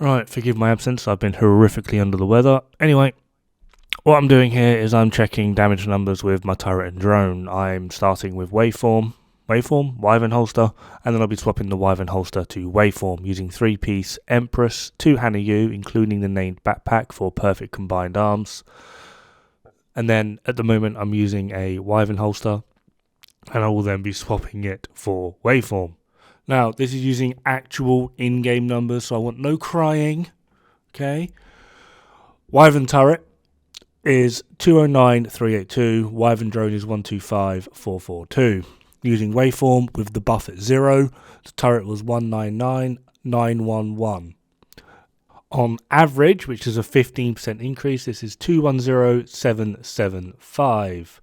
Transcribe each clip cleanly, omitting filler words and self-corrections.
Right, forgive my absence, I've been horrifically under the weather. Anyway, what I'm doing here is I'm checking damage numbers with my turret and drone. I'm starting with Wyvern holster, and then I'll be swapping the Wyvern holster to Waveform using 3-piece Empress, 2 Hannah U, including the named backpack for perfect combined arms. And then at the moment I'm using a Wyvern holster, and I will then be swapping it for Waveform. Now, this is using actual in-game numbers, so I want no crying, okay? Wyvern turret is 209,382, Wyvern drone is 125,442. Using Waveform with the buff at 0, the turret was 199,911. On average, which is a 15% increase, this is 210,775.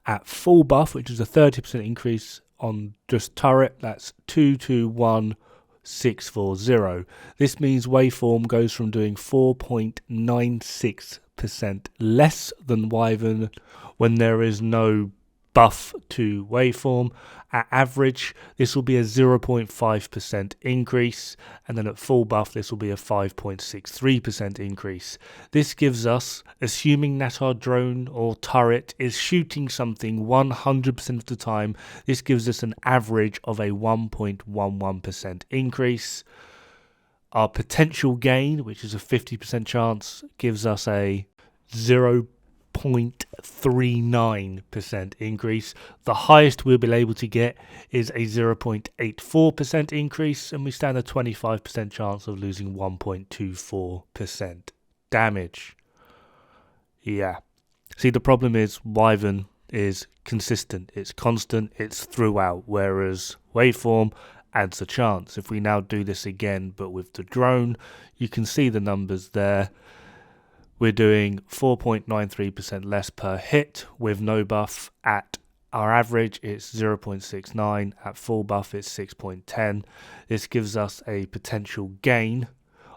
At full buff, which is a 30% increase on just turret, that's 221,640. This means Waveform goes from doing 4.96% less than Wyvern when there is no buff to Waveform. At average, this will be a 0.5% increase, and then at full buff, this will be a 5.63% increase. This gives us, assuming that our drone or turret is shooting something 100% of the time, this gives us an average of a 1.11% increase. Our potential gain, which is a 50% chance, gives us a 0.39% increase. The highest we'll be able to get is a 0.84% increase, and we stand a 25% chance of losing 1.24% damage. Yeah. See, the problem is Wyvern is consistent, it's constant, it's throughout, whereas Waveform adds a chance. If we now do this again but with the drone, you can see the numbers there. We're doing 4.93% less per hit with no buff. At our average, it's 0.69. At full buff, it's 6.10. This gives us a potential gain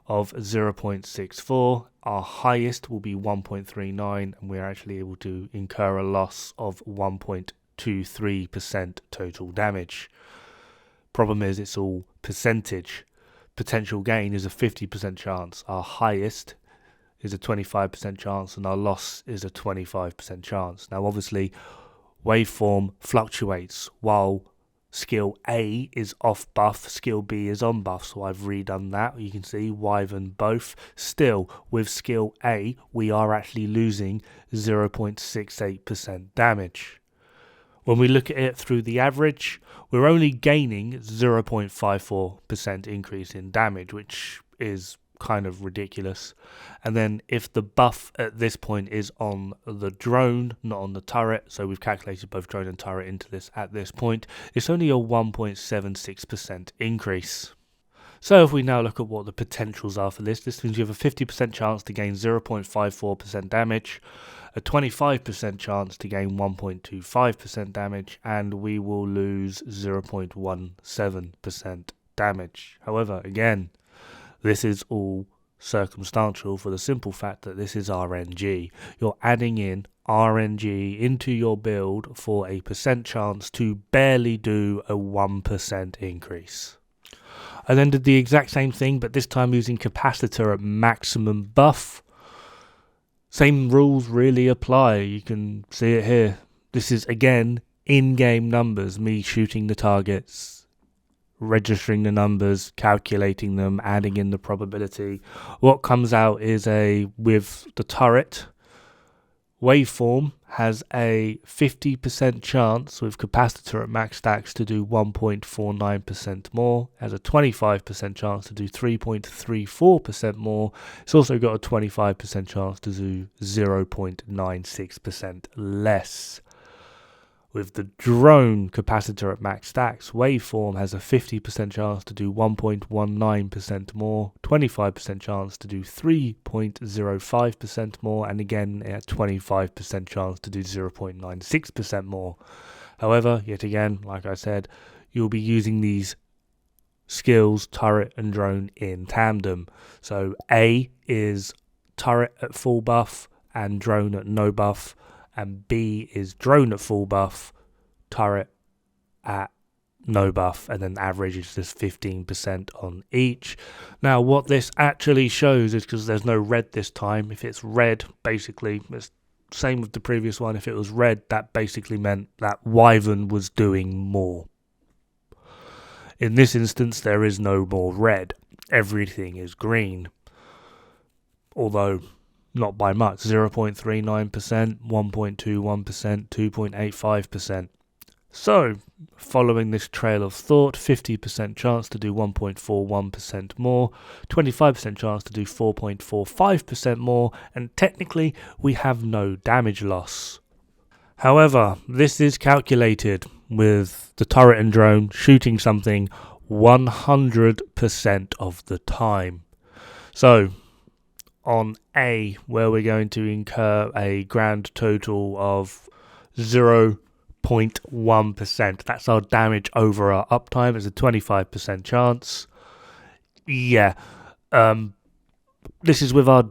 of 0.64. Our highest will be 1.39, and we're actually able to incur a loss of 1.23% total damage. Problem is, it's all percentage. Potential gain is a 50% chance. Our highest is a 25% chance, and our loss is a 25% chance. Now, obviously, Waveform fluctuates. While skill A is off buff, skill B is on buff, so I've redone that. You can see Wyvern both. Still, with skill A, we are actually losing 0.68% damage. When we look at it through the average, we're only gaining 0.54% increase in damage, which is kind of ridiculous. And then if the buff at this point is on the drone, not on the turret, so we've calculated both drone and turret into this at this point, it's only a 1.76% increase. So if we now look at what the potentials are for this means you have a 50% chance to gain 0.54% damage, a 25% chance to gain 1.25% damage, and we will lose 0.17% damage. However, again, this is all circumstantial for the simple fact that this is RNG. You're adding in RNG into your build for a percent chance to barely do a 1% increase. I then did the exact same thing, but this time using Capacitor at maximum buff. Same rules really apply. You can see it here. This is, again, in-game numbers, me shooting the targets, registering the numbers, calculating them, adding in the probability. What comes out is with the turret, Waveform has a 50% chance with Capacitor at max stacks to do 1.49% more, has a 25% chance to do 3.34% more. It's also got a 25% chance to do 0.96% less. With the drone Capacitor at max stacks, Waveform has a 50% chance to do 1.19% more, 25% chance to do 3.05% more, and again a 25% chance to do 0.96% more. However, yet again, like I said, you'll be using these skills, turret and drone, in tandem. So A is turret at full buff and drone at no buff, and B is drone at full buff, turret at no buff, and then average is just 15% on each. Now what this actually shows is, because there's no red this time, if it's red, basically it's same with the previous one. If it was red, that basically meant that Wyvern was doing more. In this instance, there is no more red. Everything is green. Although not by much. 0.39%, 1.21%, 2.85%. So, following this trail of thought, 50% chance to do 1.41% more, 25% chance to do 4.45% more, and technically we have no damage loss. However, this is calculated with the turret and drone shooting something 100% of the time. So, on A, where we're going to incur a grand total of 0.1%. That's our damage over our uptime. It's a 25% chance. Yeah. This is with our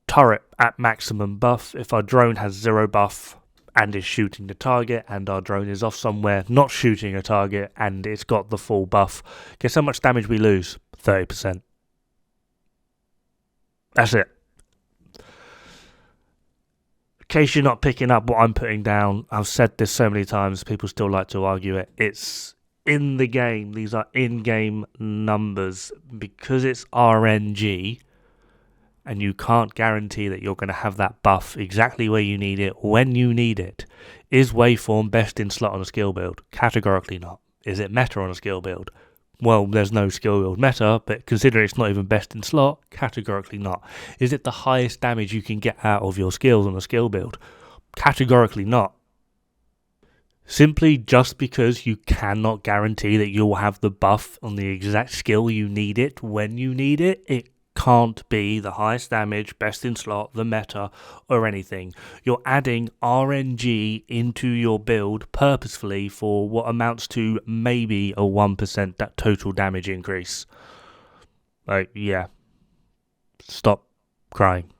turret at maximum buff. If our drone has 0 buff and is shooting the target, and our drone is off somewhere not shooting a target and it's got the full buff, guess how much damage we lose? 30%. That's it. In case you're not picking up what I'm putting down, I've said this so many times, people still like to argue it. It's in the game. These are in-game numbers. Because it's RNG, and you can't guarantee that you're going to have that buff exactly where you need it, when you need it. Is Waveform best in slot on a skill build? Categorically not. Is it meta on a skill build? Well, there's no skill build meta, but considering it's not even best in slot, categorically not. Is it the highest damage you can get out of your skills on a skill build? Categorically not. Simply just because you cannot guarantee that you'll have the buff on the exact skill you need it when you need it, it can't be the highest damage, best in slot, the meta, or anything. You're adding RNG into your build purposefully for what amounts to maybe a 1% that total damage increase. Like, yeah. Stop crying.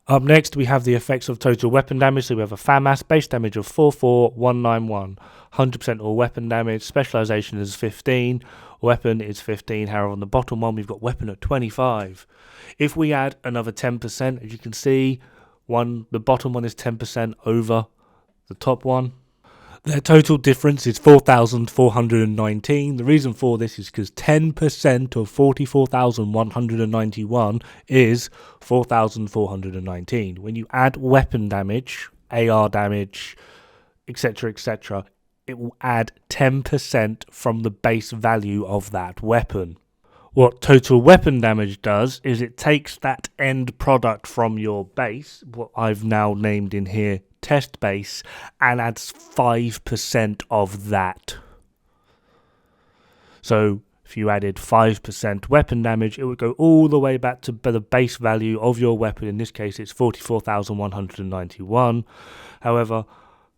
Up next, we have the effects of total weapon damage. So we have a Dod-Foamath, base damage of 44191, 100% all weapon damage, specialization is 15, weapon is 15. However, on the bottom one, we've got weapon at 25. If we add another 10%, as you can see, the bottom one is 10% over the top one. Their total difference is 4,419. The reason for this is because 10% of 44,191 is 4,419. When you add weapon damage, AR damage, etc., it will add 10% from the base value of that weapon. What total weapon damage does is it takes that end product from your base, what I've now named in here test base, and adds 5% of that. So if you added 5% weapon damage, it would go all the way back to the base value of your weapon. In this case, it's 44,191. However,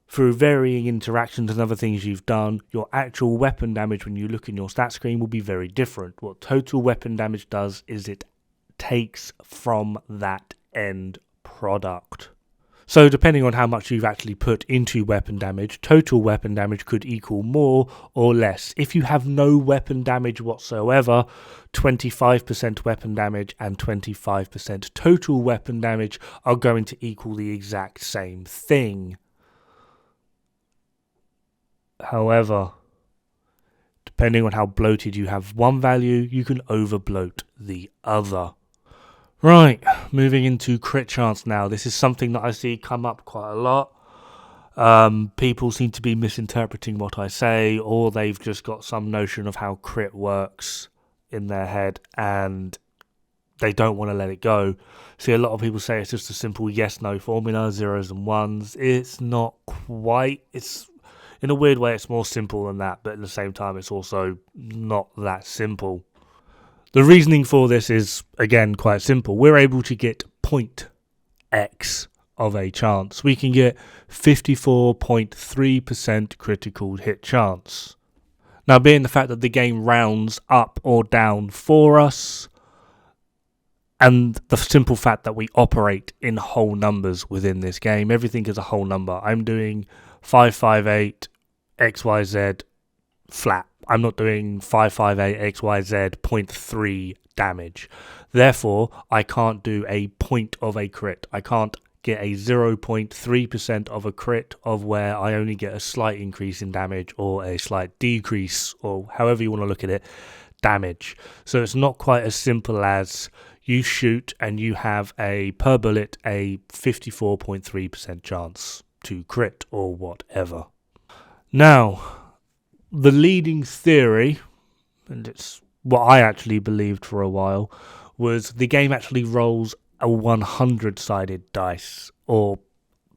through varying interactions and other things you've done, your actual weapon damage when you look in your stat screen will be very different. What total weapon damage does is it takes from that end product. So depending on how much you've actually put into weapon damage, total weapon damage could equal more or less. If you have no weapon damage whatsoever, 25% weapon damage and 25% total weapon damage are going to equal the exact same thing. However, depending on how bloated you have one value, you can overbloat the other. Right, moving into crit chance now. This is something that I see come up quite a lot. People seem to be misinterpreting what I say, or they've just got some notion of how crit works in their head, and they don't want to let it go. See, a lot of people say it's just a simple yes-no formula, zeros and ones. It's not quite. It's, in a weird way, it's more simple than that, but at the same time, it's also not that simple. The reasoning for this is, again, quite simple. We're able to get 0.x of a chance. We can get 54.3% critical hit chance. Now, being the fact that the game rounds up or down for us, and the simple fact that we operate in whole numbers within this game, everything is a whole number. I'm doing 558 XYZ flat. I'm not doing 558 XYZ 0.3 damage. Therefore, I can't do a point of a crit. I can't get a 0.3% of a crit of where I only get a slight increase in damage or a slight decrease, or however you want to look at it, damage. So it's not quite as simple as you shoot and you have a per bullet a 54.3% chance to crit or whatever. Now, the leading theory, and it's what I actually believed for a while, was the game actually rolls a 100-sided dice, or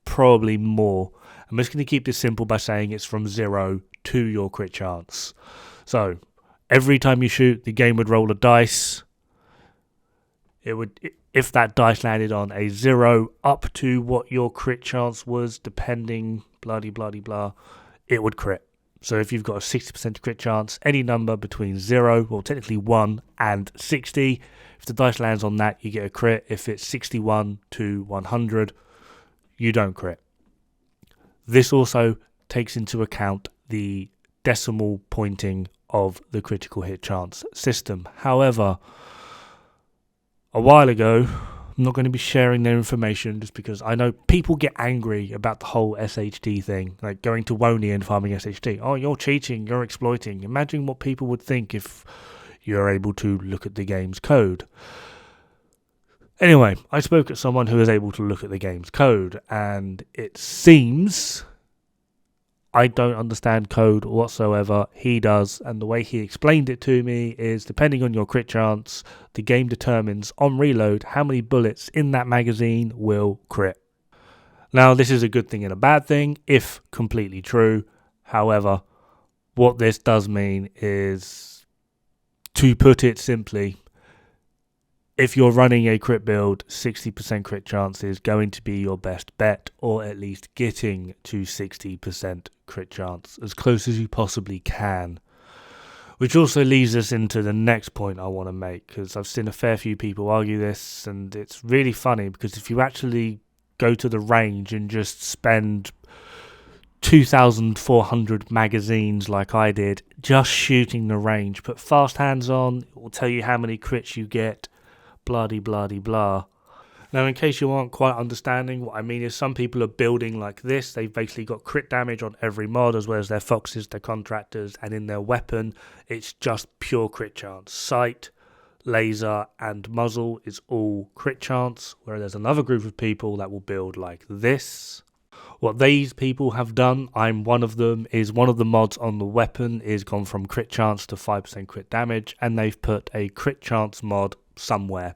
probably more. I'm just going to keep this simple by saying it's from 0 to your crit chance. So, every time you shoot, the game would roll a dice. It would, if that dice landed on a 0 up to what your crit chance was, depending, blah, it would crit. So if you've got a 60% crit chance, any number between 0, well technically 1 and 60, if the dice lands on that, you get a crit. If it's 61 to 100, you don't crit. This also takes into account the decimal pointing of the critical hit chance system. However, a while ago, I'm not going to be sharing their information just because I know people get angry about the whole SHD thing, like going to Wony and farming SHD. Oh, you're cheating, you're exploiting. Imagine what people would think if you're able to look at the game's code. Anyway, I spoke at someone who is able to look at the game's code, and it seems I don't understand code whatsoever. He does, and the way he explained it to me is depending on your crit chance, the game determines on reload how many bullets in that magazine will crit. Now, this is a good thing and a bad thing, if completely true. However, what this does mean is, to put it simply, if you're running a crit build, 60% crit chance is going to be your best bet, or at least getting to 60% crit chance, as close as you possibly can. Which also leads us into the next point I want to make, because I've seen a fair few people argue this, and it's really funny, because if you actually go to the range and just spend 2,400 magazines like I did, just shooting the range, put fast hands on, it will tell you how many crits you get, blah. Now, in case you aren't quite understanding, what I mean is some people are building like this. They've basically got crit damage on every mod, as well as their foxes, their contractors, and in their weapon, it's just pure crit chance. Sight, laser, and muzzle is all crit chance, whereas there's another group of people that will build like this. What these people have done, I'm one of them, is one of the mods on the weapon is gone from crit chance to 5% crit damage, and they've put a crit chance mod somewhere.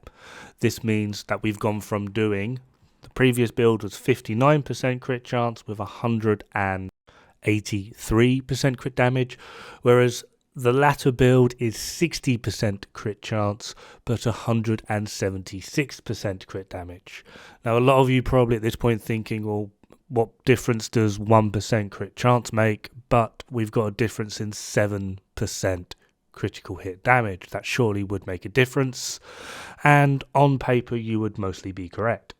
This means that we've gone from doing, the previous build was 59% crit chance with 183% crit damage, whereas the latter build is 60% crit chance but 176% crit damage. Now, a lot of you probably at this point thinking, well, what difference does 1% crit chance make? But we've got a difference in 7% critical hit damage. That surely would make a difference, and on paper you would mostly be correct.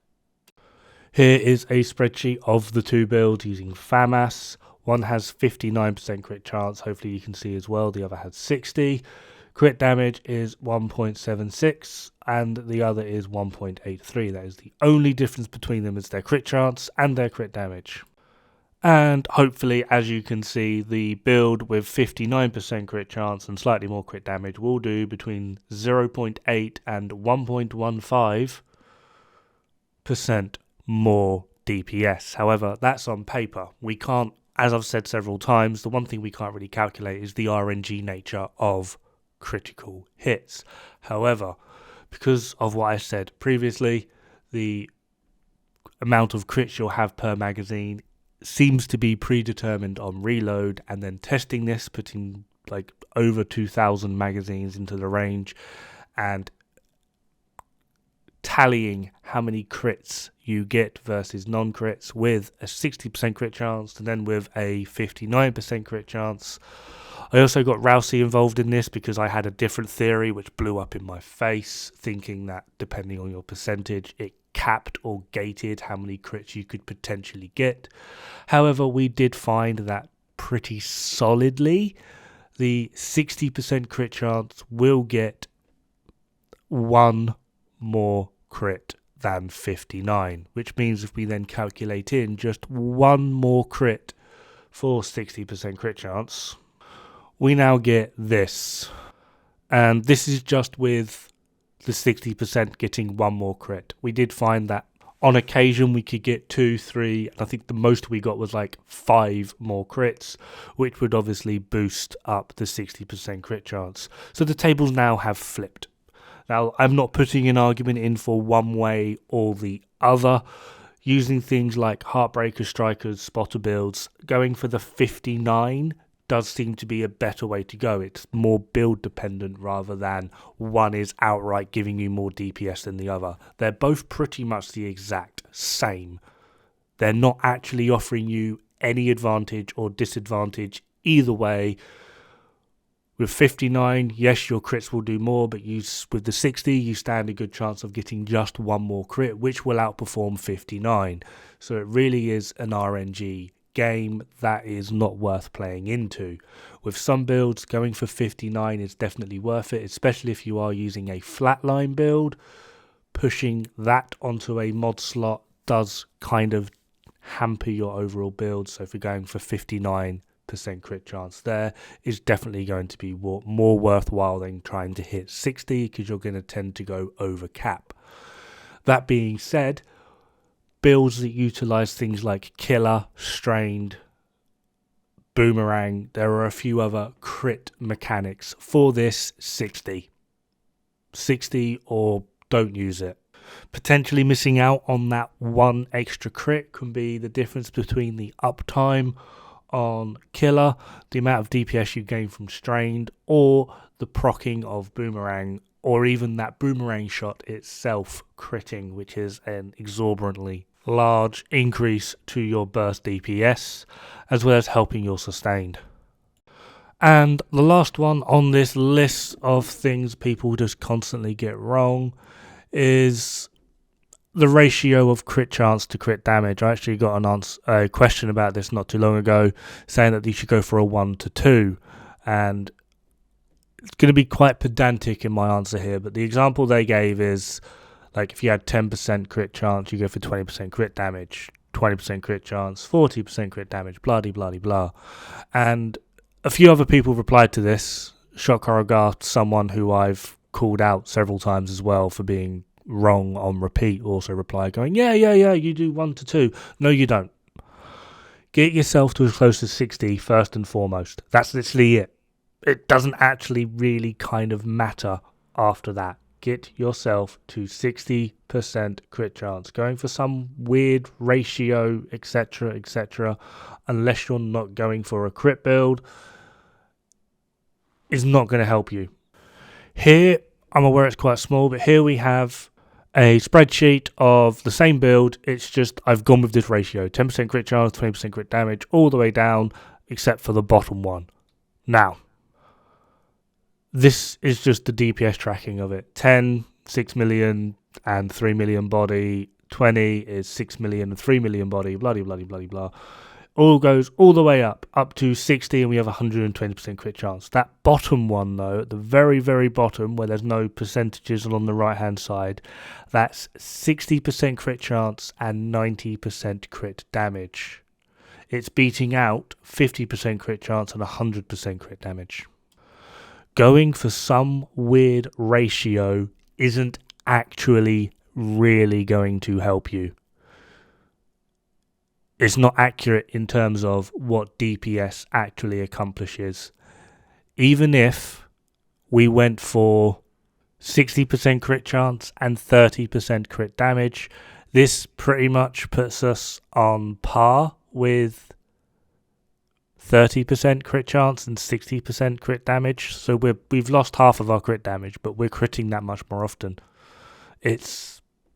Here is a spreadsheet of the two builds using Dod-Foamath. One has 59% crit chance, hopefully you can see as well, the other has 60. Crit damage is 1.76 and the other is 1.83. That is the only difference between them, is their crit chance and their crit damage. And hopefully, as you can see, the build with 59% crit chance and slightly more crit damage will do between 0.8 and 1.15% more DPS. However, that's on paper. We can't, as I've said several times, the one thing we can't really calculate is the RNG nature of critical hits. However, because of what I said previously, the amount of crits you'll have per magazine seems to be predetermined on reload, and then testing this, putting like over 2,000 magazines into the range and tallying how many crits you get versus non-crits with a 60% crit chance and then with a 59% crit chance. I also got Rousey involved in this because I had a different theory which blew up in my face, thinking that depending on your percentage it capped or gated how many crits you could potentially get. However, we did find that pretty solidly the 60% crit chance will get one more crit than 59, which means if we then calculate in just one more crit for 60% crit chance, we now get this. And this is just with the 60% getting one more crit. We did find that on occasion we could get 2, 3, and I think the most we got was like 5 more crits, which would obviously boost up the 60% crit chance. So the tables now have flipped. Now, I'm not putting an argument in for one way or the other. Using things like Heartbreaker, Strikers, Spotter builds, going for the 59 does seem to be a better way to go. It's more build dependent rather than one is outright giving you more DPS than the other. They're both pretty much the exact same. They're not actually offering you any advantage or disadvantage either way. With 59, yes, your crits will do more, but with the 60, you stand a good chance of getting just one more crit, which will outperform 59. So it really is an RNG game that is not worth playing into. With some builds, going for 59 is definitely worth it, especially if you are using a flatline build. Pushing that onto a mod slot does kind of hamper your overall build. So if you're going for 59% crit chance, there is definitely going to be more worthwhile than trying to hit 60, because you're going to tend to go over cap. That being said, builds that utilize things like Killer, Strained, Boomerang, there are a few other crit mechanics for this. 60 or don't use it. Potentially missing out on that one extra crit can be the difference between the uptime on Killer, the amount of DPS you gain from Strained, or the proccing of Boomerang, or even that Boomerang shot itself critting, which is an exorbitantly large increase to your burst DPS, as well as helping your sustained. And the last one on this list of things people just constantly get wrong is the ratio of crit chance to crit damage. I actually got a question about this not too long ago, saying that you should go for a 1-2, and it's going to be quite pedantic in my answer here, but the example they gave is like if you had 10% crit chance, you go for 20% crit damage, 20% crit chance, 40% crit damage, blah de blah de blah. And a few other people replied to this. Shotcorogar, someone who I've called out several times as well for being wrong on repeat, also replied going, yeah, you do 1-2. No, you don't. Get yourself to as close to 60 first and foremost. That's literally it. It doesn't actually really kind of matter after that. Get yourself to 60% crit chance. Going for some weird ratio, etc., unless you're not going for a crit build, is not going to help you. Here, I'm aware it's quite small, but here we have a spreadsheet of the same build. It's just I've gone with this ratio. 10% crit chance, 20% crit damage, all the way down, except for the bottom one. Now, this is just the DPS tracking of it. 10, 6 million and 3 million body. 20 is 6 million and 3 million body. Blah, blah, blah, blah, blah. All goes all the way up to 60, and we have 120% crit chance. That bottom one, though, at the very, very bottom, where there's no percentages on the right-hand side, that's 60% crit chance and 90% crit damage. It's beating out 50% crit chance and 100% crit damage. Going for some weird ratio isn't actually really going to help you. It's not accurate in terms of what DPS actually accomplishes. Even if we went for 60% crit chance and 30% crit damage, this pretty much puts us on par with 30% crit chance and 60% crit damage. So we've lost half of our crit damage, but we're critting that much more often.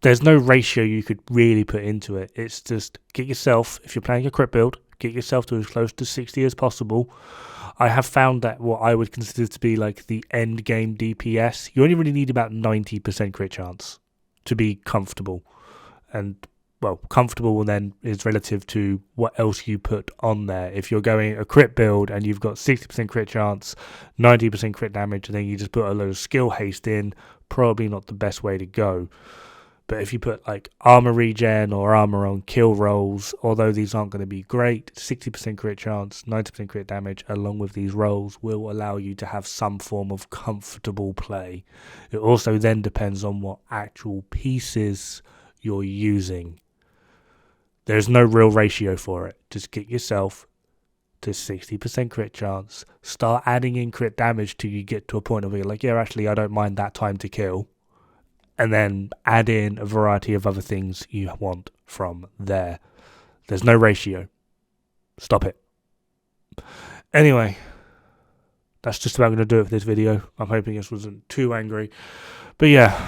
There's no ratio you could really put into it. It's just get yourself, if you're playing a crit build, get yourself to as close to 60 as possible. I have found that what I would consider to be like the end game DPS, you only really need about 90% crit chance to be comfortable. And well, comfortable then is relative to what else you put on there. If you're going a crit build and you've got 60% crit chance, 90% crit damage, and then you just put a load of skill haste in, probably not the best way to go. But if you put like armor regen or armor on kill rolls, although these aren't going to be great, 60% crit chance, 90% crit damage along with these rolls will allow you to have some form of comfortable play. It also then depends on what actual pieces you're using. There's no real ratio for it. Just get yourself to 60% crit chance. Start adding in crit damage till you get to a point where you're like, yeah, actually, I don't mind that time to kill. And then add in a variety of other things you want from there. There's no ratio. Stop it. Anyway, that's just about going to do it for this video. I'm hoping this wasn't too angry. But yeah,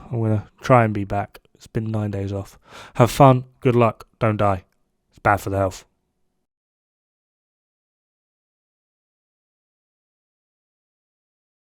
I'm going to try and be back. It's been 9 days off. Have fun. Good luck. Don't die. It's bad for the health.